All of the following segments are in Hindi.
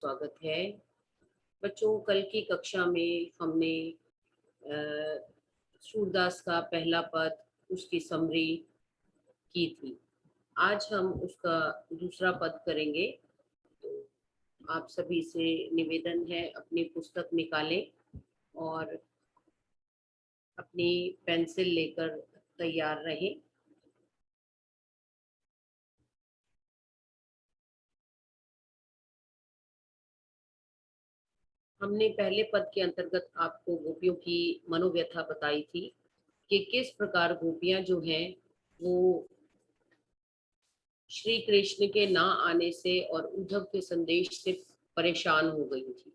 स्वागत है। बच्चों, कल की कक्षा में हमने सूरदास का पहला पद, उसकी समरी की थी। आज हम उसका दूसरा पद करेंगे। तो आप सभी से निवेदन है, अपनी पुस्तक निकालें और अपनी पेंसिल लेकर तैयार रहें। हमने पहले पद के अंतर्गत आपको गोपियों की मनोव्यथा बताई थी कि किस प्रकार गोपियां जो हैं वो श्री कृष्ण के ना आने से और उद्धव के संदेश से परेशान हो गई थी।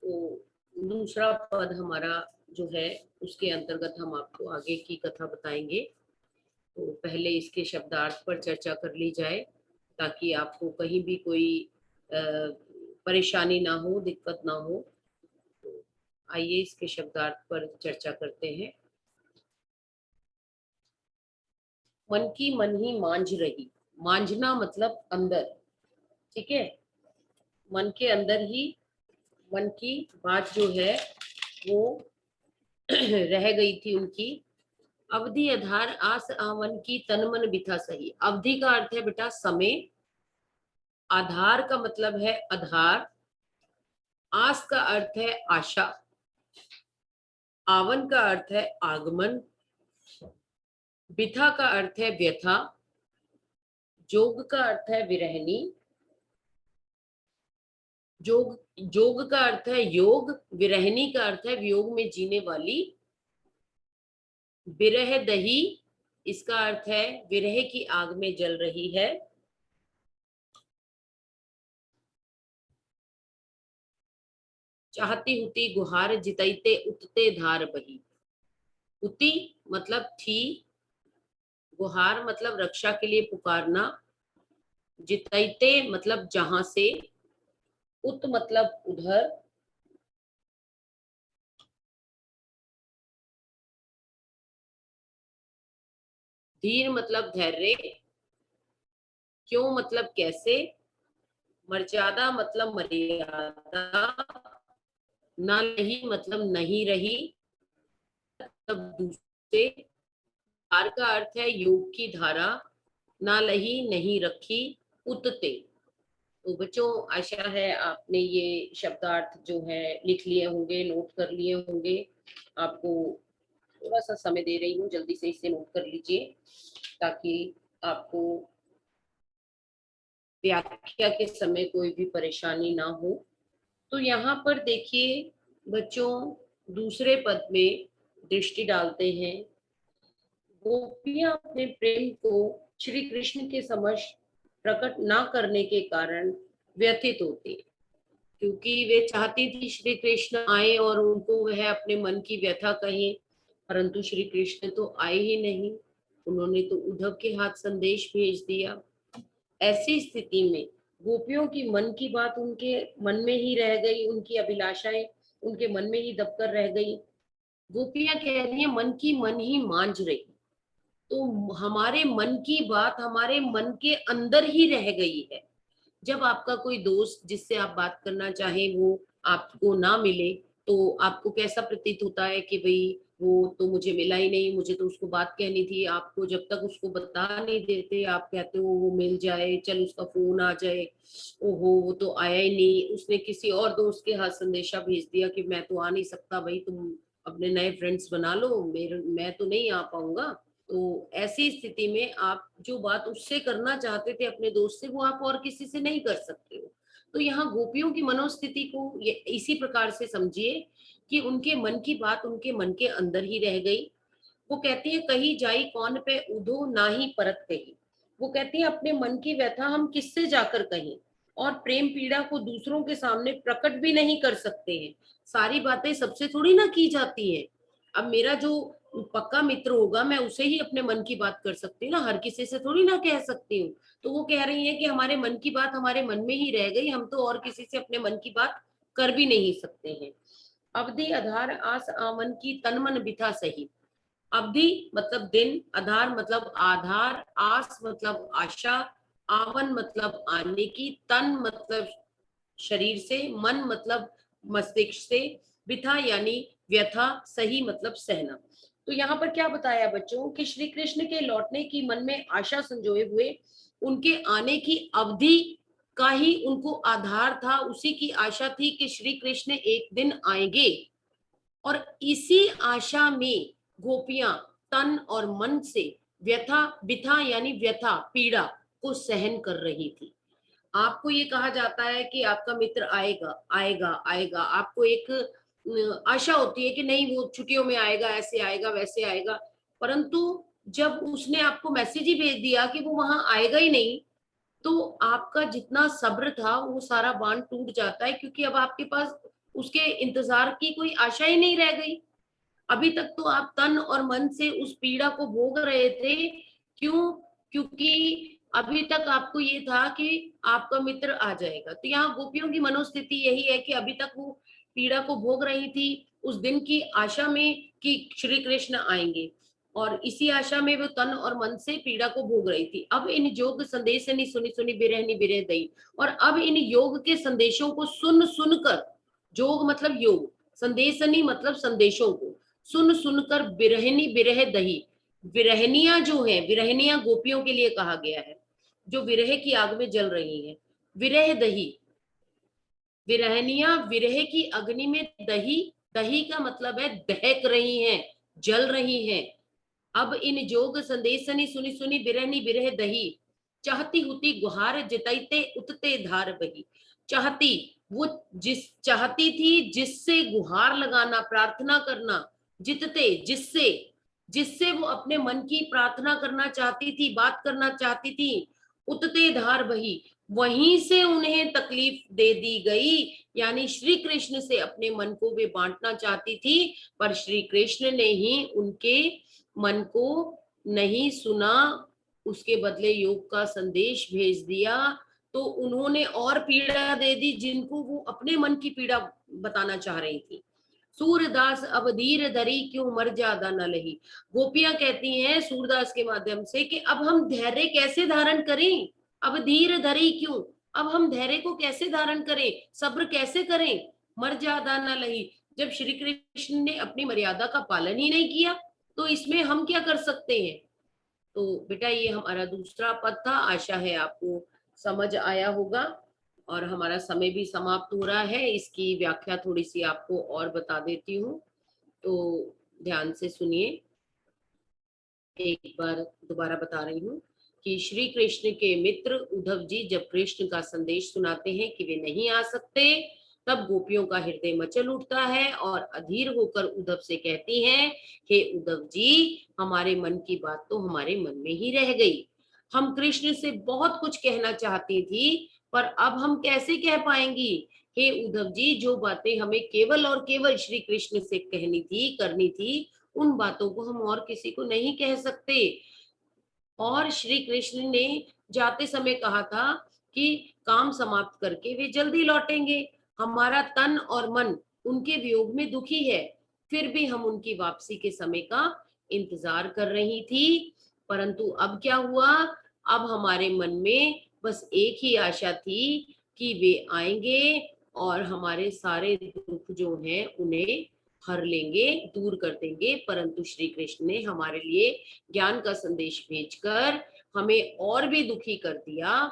तो दूसरा पद हमारा जो है, उसके अंतर्गत हम आपको आगे की कथा बताएंगे। तो पहले इसके शब्दार्थ पर चर्चा कर ली जाए, ताकि आपको कहीं भी कोई परेशानी ना हो, दिक्कत ना हो। तो आइए इसके शब्दार्थ पर चर्चा करते हैं। मन की मन ही मांझ रही। मांझना मतलब अंदर, ठीक है। मन के अंदर ही मन की बात जो है वो रह गई थी उनकी। अवधि आधार आस आवन की तन मन बिथा सही। अवधि का अर्थ है बेटा समय, आधार का मतलब है आधार, आस का अर्थ है आशा, आवन का अर्थ है आगमन, बिथा का अर्थ है व्यथा, जोग का अर्थ है विरहनी, जोग जोग का अर्थ है योग, विरहनी का अर्थ है वियोग में जीने वाली, विरह दही इसका अर्थ है विरह की आग में जल रही है, चाहती हुती गुहार जितैते उतते धार बही। उती मतलब थी, गुहार मतलब रक्षा के लिए पुकारना, जितैते मतलब जहां से, उत मतलब उधर, धीर मतलब धैर्य, क्यों मतलब कैसे, मर्यादा मतलब मर्यादा, ना रही मतलब नहीं रही, मतलब दूसरे, धार का अर्थ है योग की धारा, ना लही नहीं रखी, उतते। तो बच्चों, आशा है आपने ये शब्दार्थ जो है लिख लिए होंगे, नोट कर लिए होंगे। आपको थोड़ा सा समय दे रही हूँ, जल्दी से इसे नोट कर लीजिए, ताकि आपको व्याख्या के समय कोई भी परेशानी ना हो। तो यहाँ पर देखिए बच्चों, दूसरे पद में दृष्टि डालते हैं। गोपियां अपने प्रेम को श्री कृष्ण के समक्ष प्रकट ना करने के कारण व्यथित होती, क्योंकि वे चाहती थी श्री कृष्ण आए और उनको वह अपने मन की व्यथा कहें, परंतु श्री कृष्ण तो आए ही नहीं। उन्होंने तो उद्धव के हाथ संदेश भेज दिया। ऐसी स्थिति में गोपियों की मन की बात उनके मन में ही रह गई, उनकी अभिलाषाएं उनके मन में ही दबकर रह गई। गोपियां कह रही है मन की मन ही मांझ रही। तो हमारे मन की बात हमारे मन के अंदर ही रह गई है। जब आपका कोई दोस्त जिससे आप बात करना चाहे वो आपको ना मिले, तो आपको कैसा प्रतीत होता है कि भाई वो तो मुझे मिला ही नहीं, मुझे तो उसको बात कहनी थी। आपको जब तक उसको बता नहीं देते, आप कहते हो वो मिल जाए, चल उसका फोन आ जाए, ओहो वो तो आया ही नहीं, उसने किसी और दोस्त के हाथ संदेशा भेज दिया कि मैं तो आ नहीं सकता भाई, तुम अपने नए फ्रेंड्स बना लो, मेरे मैं तो नहीं आ पाऊंगा। तो ऐसी स्थिति में आप जो बात उससे करना चाहते थे अपने दोस्त से, वो आप और किसी से नहीं कर सकते हो। तो यहाँ गोपियों की मनोस्थिति को ये इसी प्रकार से समझिए कि उनके मन की बात उनके मन के अंदर ही रह गई। वो कहती है कही जाई कौन पे उधो ना ही परत कही। वो कहती है अपने मन की व्यथा हम किससे जाकर कहें, और प्रेम पीड़ा को दूसरों के सामने प्रकट भी नहीं कर सकते हैं। सारी बातें सबसे थोड़ी ना की जाती हैं। अब मेरा जो पक्का मित्र होगा, मैं उसे ही अपने मन की बात कर सकती हूँ ना, हर किसी से थोड़ी ना कह सकती हूँ। तो वो कह रही है कि हमारे मन की बात हमारे मन में ही रह गई, हम तो और किसी से अपने मन की बात कर भी नहीं सकते हैं। अवधि आधार आस आमन की तन मन बिथा सही। अवधि मतलब दिन, आधार मतलब आधार, आस मतलब आशा, आवन मतलब आने की, तन मतलब शरीर से, मन मतलब मस्तिष्क से, विथा यानी व्यथा, सही मतलब सहना। तो यहाँ पर क्या बताया बच्चों कि श्री कृष्ण के लौटने की मन में आशा संजोए हुए उनके आने की अवधि का ही उनको आधार था, उसी की आशा थी कि श्री कृष्ण एक दिन आएंगे। और इसी आशा में गोपियां तन और मन से व्यथा, विथा यानी व्यथा, पीड़ा को सहन कर रही थी। आपको ये कहा जाता है कि आपका मित्र आएगा आएगा आएगा, आपको एक आशा होती है कि नहीं वो छुट्टियों में आएगा, ऐसे आएगा वैसे आएगा, परंतु जब उसने आपको मैसेज ही भेज दिया कि वो वहां आएगा ही नहीं, तो आपका जितना सब्र था वो सारा बांध टूट जाता है, क्योंकि अब आपके पास उसके इंतजार की कोई आशा ही नहीं रह गई। अभी तक तो आप तन और मन से उस पीड़ा को भोग रहे थे। क्यों? क्योंकि अभी तक आपको ये था कि आपका मित्र आ जाएगा। तो यहाँ गोपियों की मनोस्थिति यही है कि अभी तक वो पीड़ा को भोग रही थी उस दिन की आशा में कि श्री कृष्ण आएंगे, और इसी आशा में वो तन और मन से पीड़ा को भोग रही थी। अब इन योग संदेश नहीं सुनी सुनी बिरहनी बिरह दई, और अब इन योग के संदेशों को सुन सुनकर, जोग मतलब योग, संदेशनी मतलब संदेशों को सुन सुनकर बिरहनी बिरह दही, विरहनिया जो है, विरहनिया गोपियों के लिए कहा गया है जो विरह की आग में जल रही है। विरह दही, विरहनिया विरह की अग्नि में दही, दही का मतलब है दहक रही हैं, जल रही हैं। अब इन जोग संदेशनी सुनी सुनी बिरहनी बिरह दही, चाहती हुती गुहार जितैते उतते धार बही। चाहती, वो जिस चाहती थी जिससे गुहार लगाना, प्रार्थना करना, जितते जिससे, जिससे वो अपने मन की प्रार्थना करना चाहती थी, बात करना चाहती थी, उतते धार बही, वहीं से उन्हें तकलीफ दे दी गई। यानी श्री कृष्ण से अपने मन को वे बांटना चाहती थी, पर श्री कृष्ण ने ही उनके मन को नहीं सुना, उसके बदले योग का संदेश भेज दिया। तो उन्होंने और पीड़ा दे दी जिनको वो अपने मन की पीड़ा बताना चाह रही थी। सूरदास अब धीर धरी क्यों मर ज्यादा न लही। गोपियां कहती हैं सूरदास के माध्यम से कि अब हम धैर्य कैसे धारण करें, अब धीर धरी क्यों, अब हम धैर्य को कैसे धारण करें, सब्र कैसे करें, मर ज्यादा न लही। जब श्री कृष्ण ने अपनी मर्यादा का पालन ही नहीं किया तो इसमें हम क्या कर सकते हैं। तो बेटा ये हमारा दूसरा पद था, आशा है आपको समझ आया होगा। और हमारा समय भी समाप्त हो रहा है, इसकी व्याख्या थोड़ी सी आपको और बता देती हूँ, तो ध्यान से सुनिए। एक बार दोबारा बता रही हूँ कि श्री कृष्ण के मित्र उद्धव जी जब कृष्ण का संदेश सुनाते हैं कि वे नहीं आ सकते, तब गोपियों का हृदय मचल उठता है और अधीर होकर उद्धव से कहती हैं, हे उद्धव जी, हमारे मन की बात तो हमारे मन में ही रह गई। हम कृष्ण से बहुत कुछ कहना चाहती थी, पर अब हम कैसे कह पाएंगी। हे उद्धव जी, जो बातें हमें केवल और केवल श्री कृष्ण से कहनी थी, करनी थी, उन बातों को हम और किसी को नहीं कह सकते। और श्री कृष्ण ने जाते समय कहा था कि काम समाप्त करके वे जल्दी लौटेंगे। हमारा तन और मन उनके वियोग में दुखी है, फिर भी हम उनकी वापसी के समय का इंतजार कर रही थी। परंतु अब क्या हुआ, अब हमारे मन में बस एक ही आशा थी कि वे आएंगे और हमारे सारे दुख जो हैं उन्हें हर लेंगे, दूर कर देंगे। परंतु श्री कृष्ण ने हमारे लिए ज्ञान का संदेश भेजकर हमें और भी दुखी कर दिया।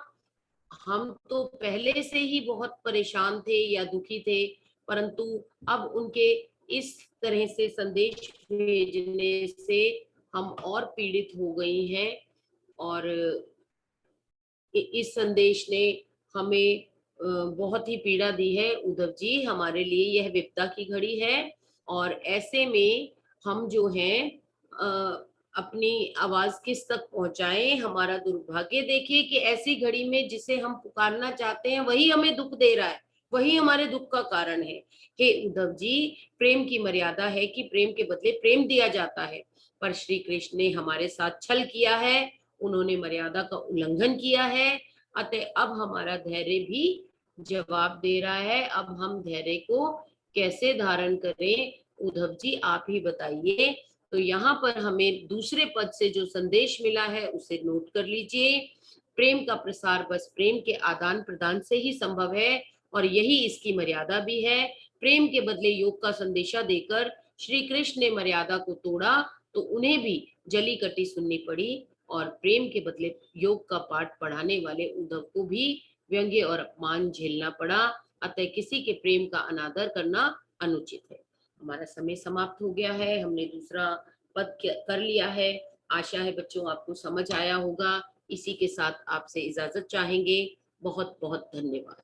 हम तो पहले से ही बहुत परेशान थे या दुखी थे, परंतु अब उनके इस तरह से संदेश भेजने से हम और पीड़ित हो गई हैं। और इस संदेश ने हमें बहुत ही पीड़ा दी है उद्धव जी, हमारे लिए यह विपदा की घड़ी है। और ऐसे में हम जो हैं अपनी आवाज किस तक पहुंचाएं। हमारा दुर्भाग्य देखिए कि ऐसी घड़ी में जिसे हम पुकारना चाहते हैं वही हमें दुख दे रहा है, वही हमारे दुख का कारण है। हे उद्धव जी, प्रेम की मर्यादा है कि प्रेम के बदले प्रेम दिया जाता है, पर श्री कृष्ण ने हमारे साथ छल किया है, उन्होंने मर्यादा का उल्लंघन किया है। अतः अब हमारा धैर्य भी जवाब दे रहा है। अब हम धैर्य को कैसे धारण करें, उद्धव जी आप ही बताइए। तो यहाँ पर हमें दूसरे पद से जो संदेश मिला है उसे नोट कर लीजिए। प्रेम का प्रसार बस प्रेम के आदान प्रदान से ही संभव है, और यही इसकी मर्यादा भी है। प्रेम के बदले योग का संदेशा देकर श्री कृष्ण ने मर्यादा को तोड़ा, तो उन्हें भी जली कटी सुननी पड़ी और प्रेम के बदले योग का पाठ पढ़ाने वाले उद्धव को भी व्यंग्य और अपमान झेलना पड़ा। अतः किसी के प्रेम का अनादर करना अनुचित है। हमारा समय समाप्त हो गया है, हमने दूसरा पद कर लिया है। आशा है बच्चों आपको समझ आया होगा। इसी के साथ आपसे इजाजत चाहेंगे। बहुत बहुत धन्यवाद।